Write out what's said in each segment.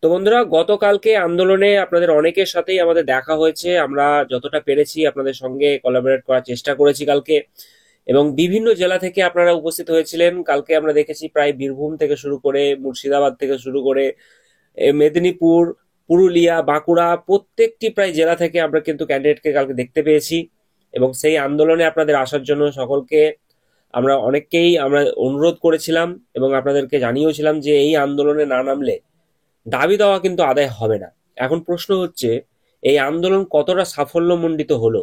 তো বন্ধুরা, গতকালকে আন্দোলনে আপনাদের অনেকের সাথেই আমাদের দেখা হয়েছে। আমরা যতটা পেরেছি আপনাদের সঙ্গে কোলাবোরেট করার চেষ্টা করেছি কালকে, এবং বিভিন্ন জেলা থেকে আপনারা উপস্থিত হয়েছিলেন। কালকে আমরা দেখেছি প্রায় বীরভূম থেকে শুরু করে, মুর্শিদাবাদ থেকে শুরু করে, মেদিনীপুর, পুরুলিয়া, বাঁকুড়া, প্রত্যেকটি প্রায় জেলা থেকে আমরা কিন্তু ক্যান্ডিডেটকে কালকে দেখতে পেয়েছি। এবং সেই আন্দোলনে আপনাদের আসার জন্য সকলকে আমরা অনুরোধ করেছিলাম এবং আপনাদেরকে জানিয়েছিলাম যে এই আন্দোলনে না নামলে দাবি দেওয়া কিন্তু আদায় হবে না। এখন প্রশ্ন হচ্ছে, এই আন্দোলন কতটা সাফল্যমণ্ডিত হলো?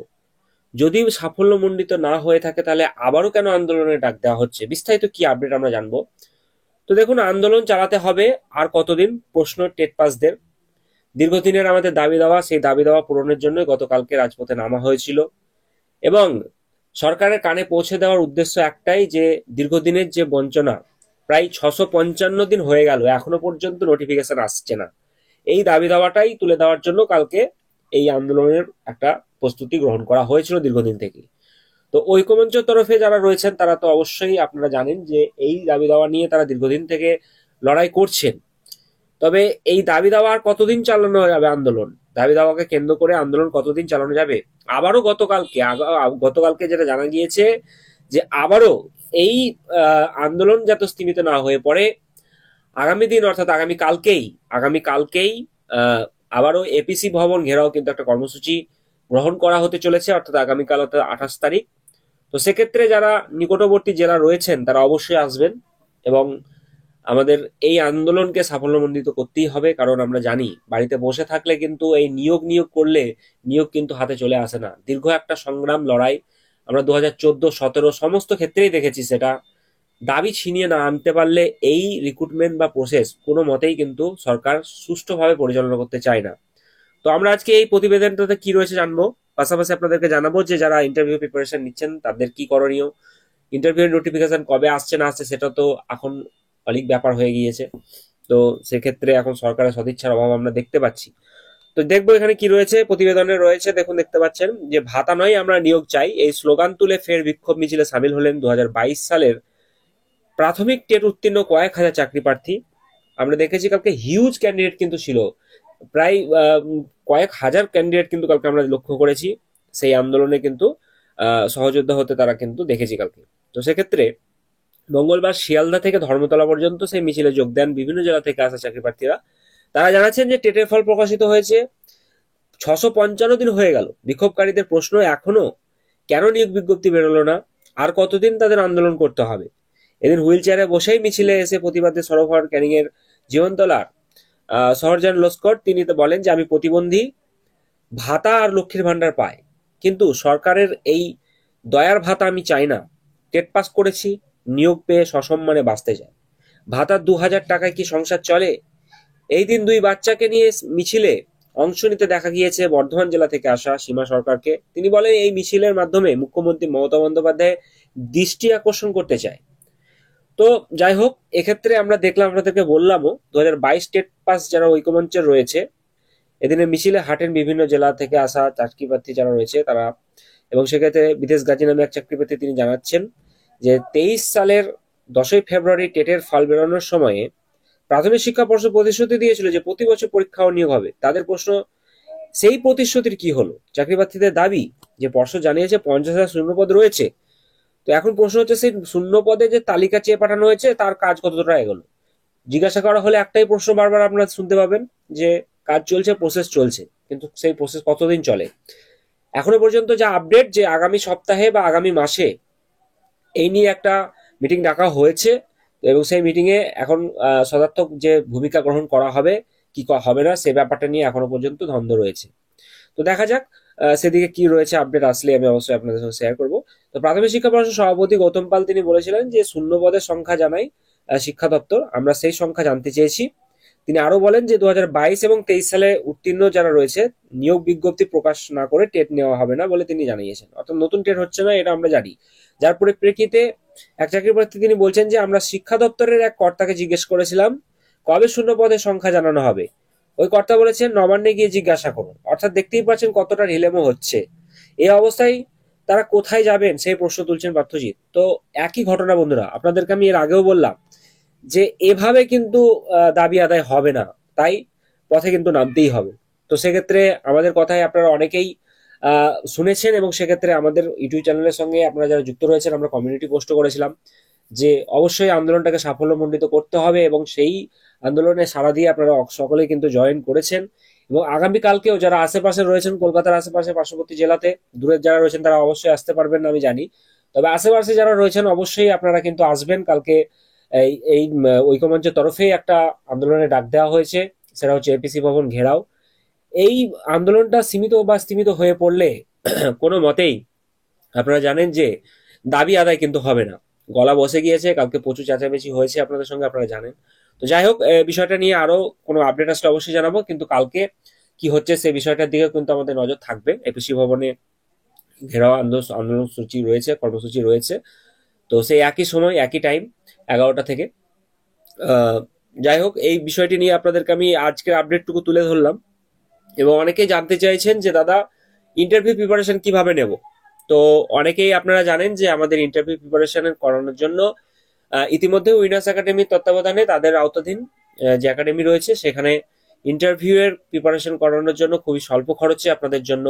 যদি সাফল্যমণ্ডিত না হয়ে থাকে তাহলে আবারও কেন আন্দোলনের ডাক দেওয়া হচ্ছে? বিস্তারিত কি আপডেট আমরা জানবো। তো দেখুন, আন্দোলন চালাতে হবে আর কতদিন? প্রশ্ন টেট পাসদের। দীর্ঘদিনের আমাদের দাবি দেওয়া, সেই দাবি দেওয়া পূরণের জন্য গতকালকে রাজপথে নামা হয়েছিল। এবং সরকারের কানে পৌঁছে দেওয়ার উদ্দেশ্য একটাই, যে দীর্ঘদিনের যে বঞ্চনা, প্রায় 655 দিন হয়ে গেল, এখনো পর্যন্ত নোটিফিকেশন আসছে না। এই দাবি দাওয়াটাই তুলে দেওয়ার জন্য কালকে এই আন্দোলনের একটা প্রস্তুতি গ্রহণ করা হয়েছিল দীর্ঘদিন থেকে। তো ঐক্যমঞ্চের তরফে যারা রয়েছেন তারা তো অবশ্যই আপনারা জানেন যে এই দাবি দাওয়া নিয়ে তারা দীর্ঘদিন থেকে লড়াই করছেন। তবে এই দাবি দাওয়া আর কতদিন চালানো যাবে আন্দোলন? দাবি দাওয়াকে কেন্দ্র করে আন্দোলন কতদিন চালানো যাবে? আবারও গতকালকে যেটা জানা গিয়েছে, যে আবারও এই আন্দোলন যাতে স্থিমিত না হয়ে পড়ে, আগামী দিন অর্থাৎ আগামী কালকেই আবারও এপিসি ভবন ঘেরাও কিন্তু একটা কর্মসূচি গ্রহণ করা হতে চলেছে, অর্থাৎ আগামীকাল, অর্থাৎ 28 তারিখ। তো সেক্ষেত্রে যারা নিকটবর্তী জেলা রয়েছেন তারা অবশ্যই আসবেন। এবং আমাদের এই আন্দোলনকে সাফল্যমণ্ডিত করতেই হবে, কারণ আমরা জানি বাড়িতে বসে থাকলে কিন্তু এই নিয়োগ করলে নিয়োগ কিন্তু হাতে চলে আসে না। দীর্ঘ একটা সংগ্রাম, লড়াই আমরা 2014, 2017 সমস্ত ক্ষেত্রেই দেখেছি। সেটা দাবি ছিনিয়ে না আনতে পারলে এই রিক্রুটমেন্ট বা প্রসেস কোনো মতেই কিন্তু সরকার সুষ্ঠুভাবে পরিচালনা করতে চায় না। তো আমরা আজকে এই প্রতিবেদনটাতে কি রয়েছে জানবো, পাশাপাশি আপনাদেরকে জানাবো যে যারা ইন্টারভিউ প্রিপারেশন নিচ্ছেন তাদের কি করণীয়, ইন্টারভিউ নোটিফিকেশন কবে আসছে না আসছে সেটা তো এখন অনেক ব্যাপার হয়ে গিয়েছে। তো সেক্ষেত্রে এখন সরকারের সদিচ্ছার অভাব আমরা দেখতে পাচ্ছি। তো দেখবো এখানে কি রয়েছে প্রতিবেদনে। রয়েছে, দেখুন, দেখতে পাচ্ছেন যে ভাতা নয় আমরা নিয়োগ চাই, এই স্লোগান তুলে ফের বিক্ষোভ মিছিলে সামিল হলেন 2022 সালের প্রাথমিক টেট উত্তীর্ণ কয়েক হাজার চাকরি প্রার্থী। আমরা দেখেছি কালকে হিউজ ক্যান্ডিডেট কিন্তু ছিল, প্রায় কয়েক হাজার ক্যান্ডিডেট কিন্তু কালকে আমরা লক্ষ্য করেছি সেই আন্দোলনে কিন্তু সহযোদ্ধা হতে তারা কিন্তু দেখেছি কালকে। তো সেক্ষেত্রে মঙ্গলবার শিয়ালদা থেকে ধর্মতলা পর্যন্ত সেই মিছিলে যোগ দেন বিভিন্ন জেলা থেকে আসা চাকরি প্রার্থীরা। তারা জানাচ্ছেন যে টেটের ফল প্রকাশিত হয়েছে, 655 দিন হয়ে গেল। বিক্ষোভকারীদের প্রশ্ন, এখনো কেন নিয়োগ বিজ্ঞপ্তি বেরোলো না? আর কতদিন তাদের আন্দোলন করতে হবে? এদিন হুইল চেয়ারে বসেই মিছিলে এসে প্রতিবাদে সরব হন ক্যানিং এর জীবনতলার সহরজান লস্কর। তিনি তো বলেন যে আমি প্রতিবন্ধী, ভাতা আর লক্ষ্মীর ভান্ডার পাই, কিন্তু সরকারের এই দয়ার ভাতা আমি চাই না। টেট পাস করেছি, নিয়োগ পেয়ে সসম্মানে বাঁচতে চাই। ভাতার 2000 টাকায় কি সংসার চলে? এই দিন দুই বাচ্চাকে নিয়ে মিছিলে অংশ নিতে দেখা গিয়েছে বর্ধমান জেলা থেকে আসা সীমা সরকারকে। তিনি বলেন এই মিছিলের মাধ্যমে মুখ্যমন্ত্রী মমতা বন্দ্যোপাধ্যায় দৃষ্টি আকর্ষণ করতে চায়। তো যাই হোক, এক্ষেত্রে আমরা দেখলাম, আপনাদেরকে বললামও, 2022 টেট পাস যারা ঐক্যমঞ্চের রয়েছে, এদিনে মিছিলে হাটের বিভিন্ন জেলা থেকে আসা চাকরি প্রার্থী যারা রয়েছে তারা। এবং সেক্ষেত্রে বিদেশ গাজী নামে এক চাকরি প্রার্থী, তিনি জানাচ্ছেন যে 23 সালের 10ই ফেব্রুয়ারি টেটের ফল বেরোনোর সময়ে প্রাথমিক শিক্ষা পর্ষদ প্রতিশ্রুতি দিয়েছিল যে প্রতি বছর পরীক্ষা ও নিয়োগ হবে। তাদের প্রশ্ন, সেই প্রতিশ্রুতির কি হলো? চাকরি প্রার্থীদের দাবি যে পর্ষদ জানিয়েছে 50,000 শূন্যপদ রয়েছে। তো এখন প্রশ্ন হচ্ছে, সেই শূন্য পদে যে তালিকা চেয়ে পাঠানো হয়েছে তার কাজ কতটা এগোলো? জিজ্ঞাসা করা হলে একটাই প্রশ্ন বারবার আপনারা শুনতে পাবেন, যে কাজ চলছে, প্রসেস চলছে, কিন্তু সেই প্রসেস কতদিন চলে? এখনো পর্যন্ত যা আপডেট, যে আগামী সপ্তাহে বা আগামী মাসে এই নিয়ে একটা মিটিং ডাকা হয়েছে, এবং সেই মিটিং এ এখন সদার্থক যে ভূমিকা গ্রহণ করা হবে কি হবে না সে ব্যাপারটা নিয়ে এখনো পর্যন্ত দ্বন্দ্ব রয়েছে। তো দেখা যাক সেদিকে কি রয়েছে, আপডেট আসলে আমি অবশ্যই আপনাদের সঙ্গে শেয়ার করবো। তো প্রাথমিক শিক্ষা পর্ষদ সভাপতি গৌতম পাল তিনি বলেছিলেন যে শূন্য পদের সংখ্যা জানাই শিক্ষা দপ্তর, আমরা সেই সংখ্যা জানতে চেয়েছি। তিনি আরো বলেন যে 2022 এবং 23 সালে উত্তীর্ণ যারা রয়েছে নিয়োগ বিজ্ঞপ্তি প্রকাশ না করে টেট নেওয়া হবে না বলে তিনি জানিয়েছেন। অর্থাৎ নতুন টেট হচ্ছে না, এটা আমরা জানি। যার পরিপ্রেক্ষিতে এক চাকরি প্রার্থী তিনি বলছেন যে আমরা শিক্ষা দপ্তরের এক কর্তাকে জিজ্ঞেস করেছিলাম কবে শূন্য পদের সংখ্যা জানানো হবে। ওই কর্তা বলেছেন নবান্নে গিয়ে জিজ্ঞাসা করুন। অর্থাৎ দেখতেই পাচ্ছেন কতটা ঢিলেমো হচ্ছে। এই অবস্থায় তারা কোথায় যাবেন সেই প্রশ্ন তুলছেন পার্থজিৎ। তো একই ঘটনা বন্ধুরা, আপনাদেরকে আমি এর আগেও বললাম যে এভাবে কিন্তু দাবি আদায় হবে না। তাই পথে কিন্তু নামতেই হবে। তো সেক্ষেত্রে আমাদের কথায় আপনারা অনেকেই শুনেছেন, এবং সেক্ষেত্রে আমাদের ইউটিউব চ্যানেলের সঙ্গে আপনারা যারা যুক্ত রয়েছেন, আমরা কমিউনিটি পোস্ট করেছিলাম যে অবশ্যই আন্দোলনটাকে সাফল্যমণ্ডিত করতে হবে, এবং সেই আন্দোলনে সাড়া দিয়ে আপনারা সকলেই কিন্তু জয়েন করেছেন। এবং আগামীকালকেও যারা আশেপাশে রয়েছেন, কলকাতার আশেপাশে পার্শ্ববর্তী জেলাতে দূরের যারা রয়েছেন তারা অবশ্যই আসতে পারবেন না আমি জানি, তবে আশেপাশে যারা রয়েছেন অবশ্যই আপনারা কিন্তু আসবেন কালকে। এই এই ঐক্যমঞ্চের তরফে একটা আন্দোলনের ডাক দেওয়া হয়েছে, সেটা হচ্ছে এপিসি ভবন ঘেরাও। এই আন্দোলনটা সীমিত বা স্তীমিত হয়ে পড়লে কোনো মতেই আপনারা জানেন যে দাবি আদায় কিন্তু হবে না। গলা বসে গিয়েছে, কালকে প্রচুর চেঁচামেচি হয়েছে আপনাদের সঙ্গে, আপনারা জানেন। তো যাই হোক, বিষয়টা নিয়ে আরো কোনো আপডেট আসলে অবশ্যই জানাবো, কিন্তু কালকে কি হচ্ছে সেই বিষয়টার দিকে কিন্তু আমাদের নজর থাকবে। এপিসি ভবনে ঘেরাও আন্দোলন সূচি রয়েছে, কর্মসূচি রয়েছে। তো সেই একই সময় একই টাইম 11টা থেকে। আহ, যাই হোক, এই বিষয়টি নিয়ে আপনাদেরকে আমি আজকের আপডেটটুকু তুলে ধরলাম। এবং অনেকেই জানতে চাইছেন যে দাদা ইন্টারভিউ প্রিপারেশন কিভাবে নেব। তো অনেকেই আপনারা জানেন যে আমাদের ইন্টারভিউ প্রিপারেশন করানোর জন্য ইতিমধ্যে উইনার্স একাডেমির তত্ত্বাবধানে তাদের আওতাধীন যে একাডেমি রয়েছে সেখানে ইন্টারভিউ এর প্রিপারেশন করানোর জন্য খুবই স্বল্প খরচে আপনাদের জন্য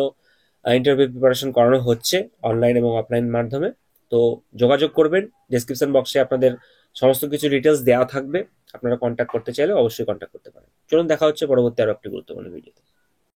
ইন্টারভিউ প্রিপারেশন করানো হচ্ছে অনলাইন এবং অফলাইন মাধ্যমে। তো যোগাযোগ করবেন, ডেসক্রিপশন বক্সে আপনাদের সমস্ত কিছু ডিটেলস দেওয়া থাকবে। আপনারা কন্ট্যাক্ট করতে চাইলে অবশ্যই কন্ট্যাক্ট করতে পারেন। চলুন, দেখা হচ্ছে পরবর্তী আরো একটি গুরুত্বপূর্ণ ভিডিওতে।